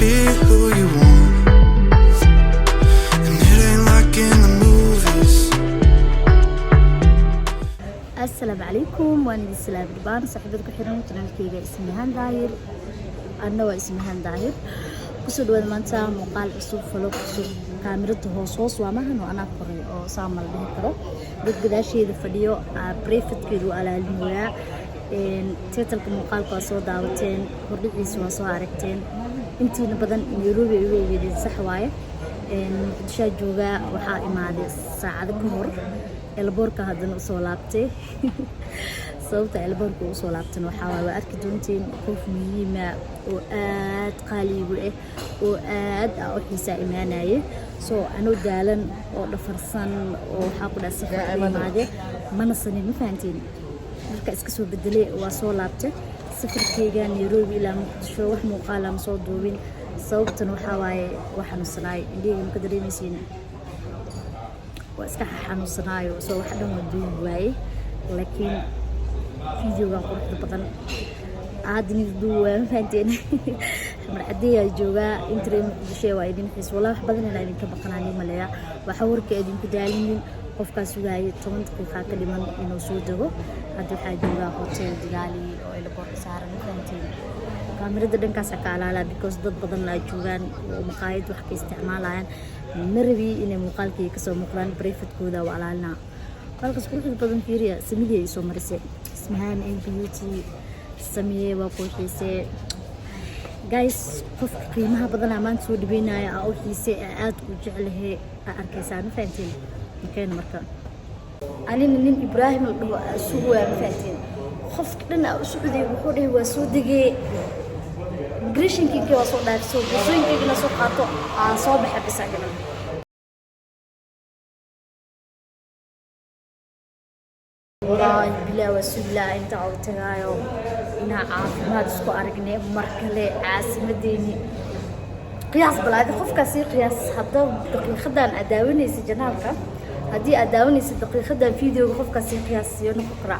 be who you want, and it ain't like in the movies. السلام عليكم وانا السلام دبان صاحبتك حيران قناتكيga ismahan daahir anna waa ismahan daahir kusoo dhawaad maanta muuqaal cusub falo cusub kaamirada hoos waa mahan oo ana qoray oo saamal dhihi karo dad gadaasheeda fadhiyo prefetkeedu alaalimoya titlka muuqaalka soo daawateen hordhigiisa waa soo aragteen intiina badan Nairobi ay weeyeen sax waaye muqdisho jooga waxa imaaday saacado ka hor elboorka haddana soo laabtay sababta elboorka soo laabtan waxa waa arki doonteen qof muhiim ah oo aad qaali u ah oo aad u xiisaa imaanayay soo anoo daalan oo dhafarsan oo waxa ku dhaasay imaade mana sanin ma fahanteen marka iska soo bedelay waa soo laabtay safarkayga Nairobi ilaa Muqdisho wax muuqaal aan soo duubin sababtan waxa waaye waxaan sanaay indhiga ka dareemaysiin واسكح حنوصنايو سو وحده مدوب واي لكن فيديو كان قرح بدن عادني دوان فانتين مر عديه جوغا انتري مقدشي واي دين حس والله wax badan inaan ka baqanaani maleeya waxa warka idin ku daalinin qofkaas sugaayay 10 daqiiqo ka dhiman inuu soo dago hadda waxa jooga hotel digaali oo ila bor saaran faantiin kaamirada dhankaas ka alaala because dad badan la joogan oo maqaayad wax ka isticmaalayaan marbi inay muuqaalkii ka soo muuqdaan prefetkooda waa alaalna halkaas quruxda badan fiiriya samiyay soo marisay ismahan beauty samiyay waa qurxisay guys qof qiimaha badan amaan soo dhibeynaya oo xiisay aad u jecelahay arkaysan faantiin markeen marka anina nin Ibrahim suuq waa faantiin qof dhan oo suuqday wuxuu dhahay waa soo degay grishinkii waa soo dhaafso busooyinkii la soo qaato aan soo baxay bisagana wallahi bilaa wasuula inta oo tagaayo ina caafimaad isku aragnay markale caasimadeeni qiyaas balaadi qofkaasi qiyaas hadda daqiiqadan adaawanaysa janaalka hadii adaawanaysa daqiiqadan fiidiyoga qofkaasi qiyaas iyo noqra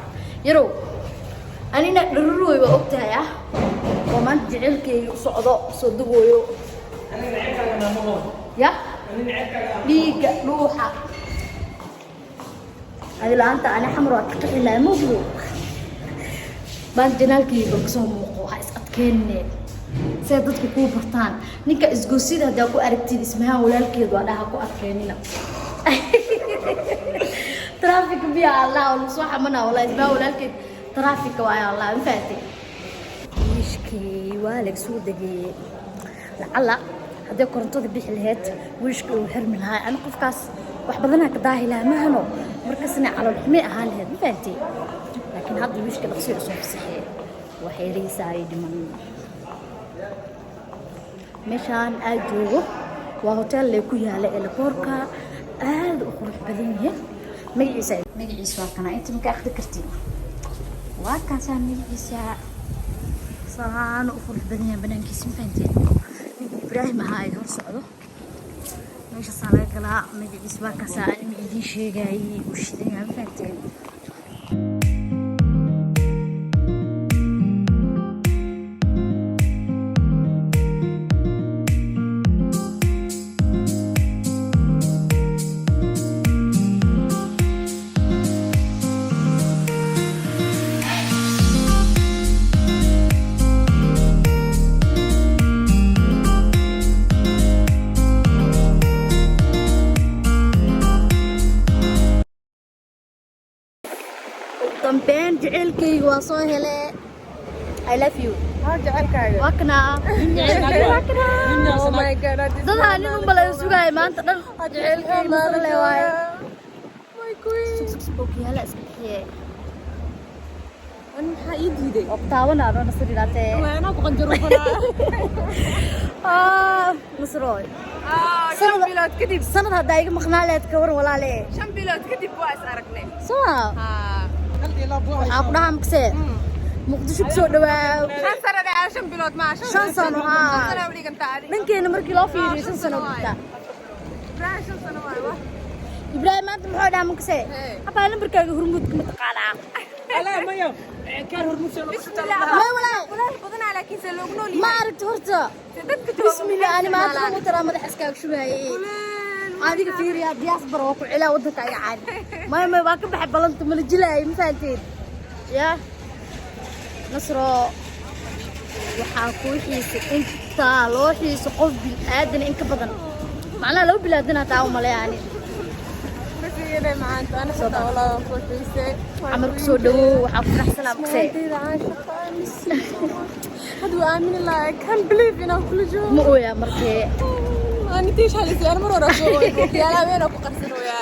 yarow anina dharuruway waa ogtahay ومان جعلكي صعداء صدقويو يا بيك روحة هذه لانتا أنا حمرا تقعي لا مغلو بان جنالكي بكسون موقوها اسقطكيني سيدتك كو برتان نيكا اسقوسيد هدا كو أركتين اسمها ولالكي دوالها كو أفكينينا ترافيك بيا الله ونصوحة منا والله اسمها ولالكي ترافيك ويا الله انفاتي ويشكي والك سودقي لعلا هذا كورنتو بيح لهيت ويشكي وحرم لها انا قفكاس wax badan ka daahi la ma hano markaasna calo xumay ahaan lahayd ma fahantii laakiin hadda wishka dhaqsiyo soo fasaxay waxay riisay dhiman meeshaan aad joogo waa hotel leh ku yaala elboorka aad u qurux badan yahay magaciisa waa kana inta ma ka akhri kartiin waa kaasaan magaciisa صان وفرح بدنيا بنانكي سمفانتين إبراهيم هاي هور سعودو ماشي صالح قلا مجلس باكا ساعة مجدي شي جاي وشدين عم فانتين بين جعلكي وصو هلا I love you جعلكاga wakna wakna oh my god dadha nin balay sugay maanta dhan jacalkay maanta le waay my queen okay hala iskixiyay an waxa ii diiday waqtawana aan nasridaatay waana ku qanjaro nasroy shan bilood kadib sanad hadda iga maqnaaleed ka war walaale 5 bilood kadib waa is aragnay soo أقولها مكسر مقدشو بسوق دواء 5 سنة 10 بلاد ما 5 سنة ها من كنا مركي لا في 5 سنة وقتها 10 سنة واي ibraahim maanta muxuu dhaha makase abaa lambarkaaga hurmuudka ma taqaanaa لا ما يوم كان هرموس may walaal ma aragti horta bismillah ani maanta ma taraa madax iskaaga shubaayay adiga fiiriya diaspora oo ku cilaa wadanka ay caadi may waa ka baxay balanta mala jilaay ma fahanteen ya nasro waxaa ku xiisa inta loo xiiso qof bil aadan in ka badan macnaha loo bilaadana taa u maleeyani أنا معاك أنا حتى والله كويسة عمر كسو دو وحاف نحسن أبكسي هذا آمين الله I can't believe you know كل جو مو يا مركي أنا تيجي على سيارة مرة رجوع يا لا وين أبو قصر ويا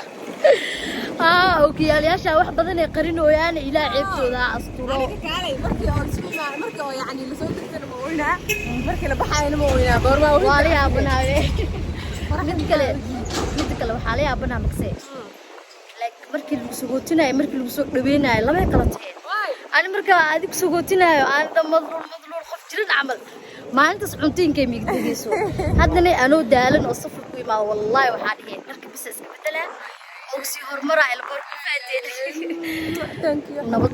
أوكي يا لياشا واحد بدنا يقارنوا يعني إلى عيبته ذا أسطورة علي مركي أول شيء مركي يعني اللي سويت أنا موينا مركي لبحة أنا موينا بورما واري يا بناوي midkale waxaa la yaabana maksay markii lagu sugootinaayo markii lagu soo dhaweynaayo laba kala tageen ani marka adigu sugootinaayo aan madluul qof jirin amal maalintaas cuntiinkay miigdageyso haddana anoo daalan oo safar ku imaado wallahi waxaa dhigeen marka bis iska bedelaan oo si horumara ay la bor ku faadeen nabad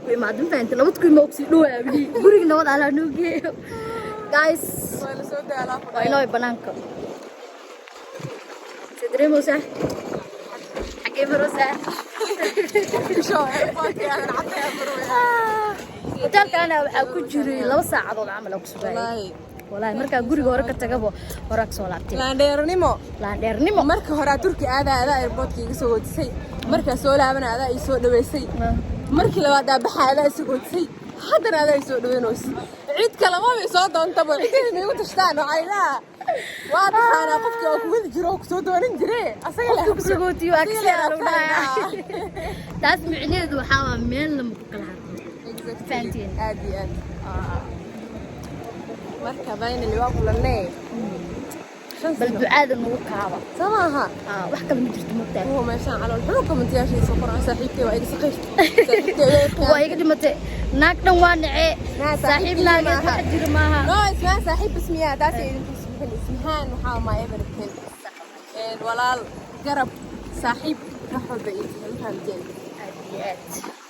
ku imaado inta nabad ku imaado si dhawaa guriga nabad ala noo geeyo guys ولا سويت على waa inoo banaanka تدريموسة حكي فروسة شو باكي أنا عطيها برويا وتالك أنا أكون جري لو ساعة ضل عمل أكسباي والله مركا جوري ورك تجابو وراك سولاتي لا ديرنيمو لا ديرنيمو marka hore turki aada airportka iga soo wadisay marka soo laabana aada ay soo dhaweysay markii labaad baxaada ay soo wadisay haddana aada ay soo dhaweynayso cid kale ma way soo doontaba cidina igu tashtaan oo ayla waa taana qofka oo kuwada jiro oo soo doonan jiray asaga la ku sagootiyo aksiyada taas micneedu waxa meel lama ku kala hadlo faantiin aadi marka bayna li waa kulanay bal ducaada nagu kaaba samaha wax kale ma jirto mugtaa هو ماشي على الحلقة من تياشي سفر صاحبتي وإيد سقيت waa iga dhimatay naag dhan waa nacee saaxiib naageed wax jiro maaha نو اسمها صاحب اسمها داسي اسمهان وحاول ما يبرتين ولا قرب صاحب رحب بعيد فهمتين aad